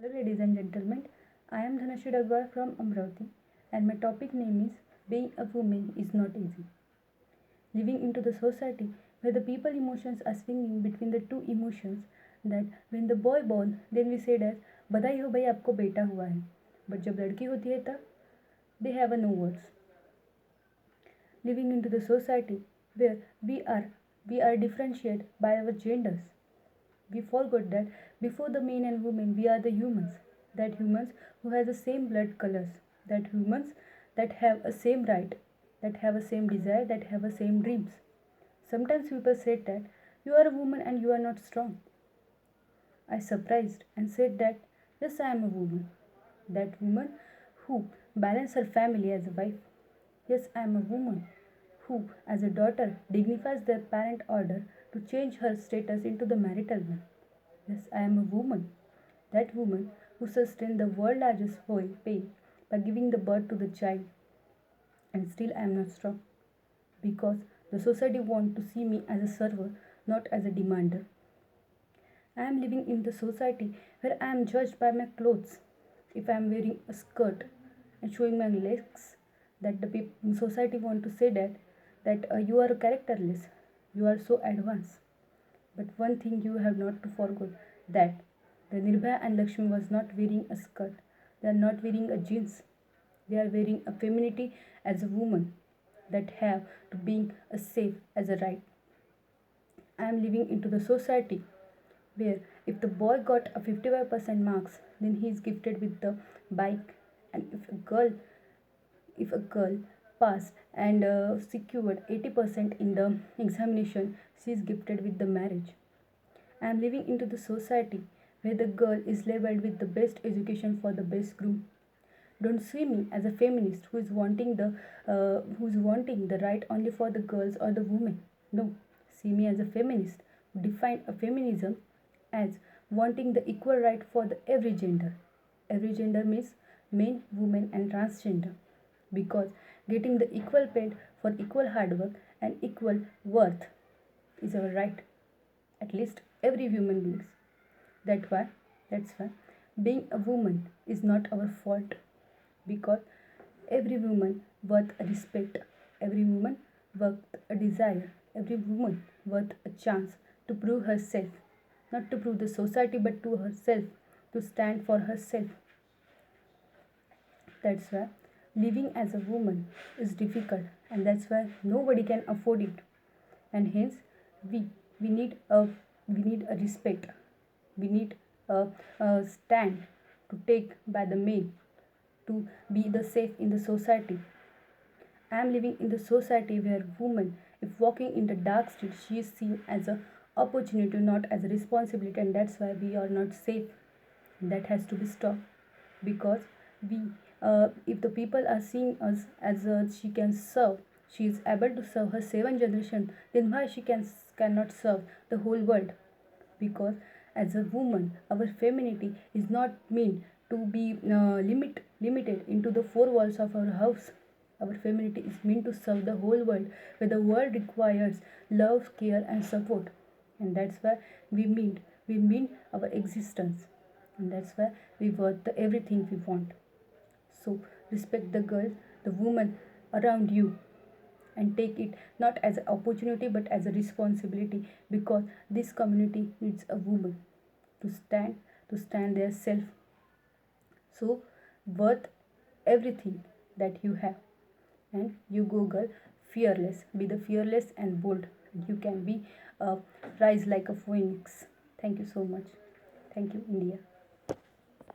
Hello, ladies and gentlemen. I am Dhanashri Dagwar from Amravati, and my topic name is Being a Woman is Not Easy. Living into the society where the people emotions are swinging between the two emotions, that when the boy born, then we say that बधाई हो भाई आपको बेटा हुआ है, but जब लड़की होती है तब they have a no words. Living into the society where we are differentiated by our genders. We forgot that before the men and women, we are the humans. That humans who have the same blood colors. That humans that have a same right, that have a same desire, that have a same dreams. Sometimes people said that you are a woman and you are not strong. I surprised and said that yes, I am a woman. That woman who balance her family as a wife. Yes, I am a woman who, as a daughter, dignifies their parent order to change her status into the marital one. Yes, I am a woman. That woman who sustained the world's largest pain by giving the birth to the child. And still I am not strong. Because the society wants to see me as a server, not as a demander. I am living in the society where I am judged by my clothes. If I am wearing a skirt and showing my legs, that the society want to say that you are characterless, you are so advanced. But one thing you have not to forget, that the Nirbhaya and Lakshmi was not wearing a skirt. They are not wearing a jeans. They are wearing a femininity as a woman that have to being a safe as a right. I am living into the society where if the boy got a 55% marks, then he is gifted with the bike, and if a girl passed and secured 80% in the examination, she is gifted with the marriage. I am living into the society where the girl is labeled with the best education for the best groom. Don't see me as a feminist who is wanting the right only for the girls or the women. No, see me as a feminist who define a feminism as wanting the equal right for the every gender. Every gender means men, women, and transgender, because getting the equal paid for equal hard work and equal worth is our right, at least every human beings. That's why being a woman is not our fault, because every woman worth a respect, every woman worth a desire, every woman worth a chance to prove herself, not to prove the society but to herself, to stand for herself. That's why living as a woman is difficult, and that's why nobody can afford it. And hence we we need a respect. We need a stand to take by the men to be the safe in the society. I am living in the society where woman, if walking in the dark street, she is seen as a opportunity, not as a responsibility, and that's why we are not safe. That has to be stopped, because we if the people are seeing us as she can serve, she is able to serve her seven generation, then why she cannot serve the whole world? Because as a woman, our femininity is not meant to be limited into the four walls of our house. Our femininity is meant to serve the whole world, where the world requires love, care, and support. And that's why we mean our existence, and that's why we worth the everything we want. So respect the girl, the woman around you, and take it not as an opportunity but as a responsibility, because this community needs a woman to stand their self. So worth everything that you have, and you go girl, fearless, be the fearless and bold. You can be rise like a phoenix. Thank you so much. Thank you, India.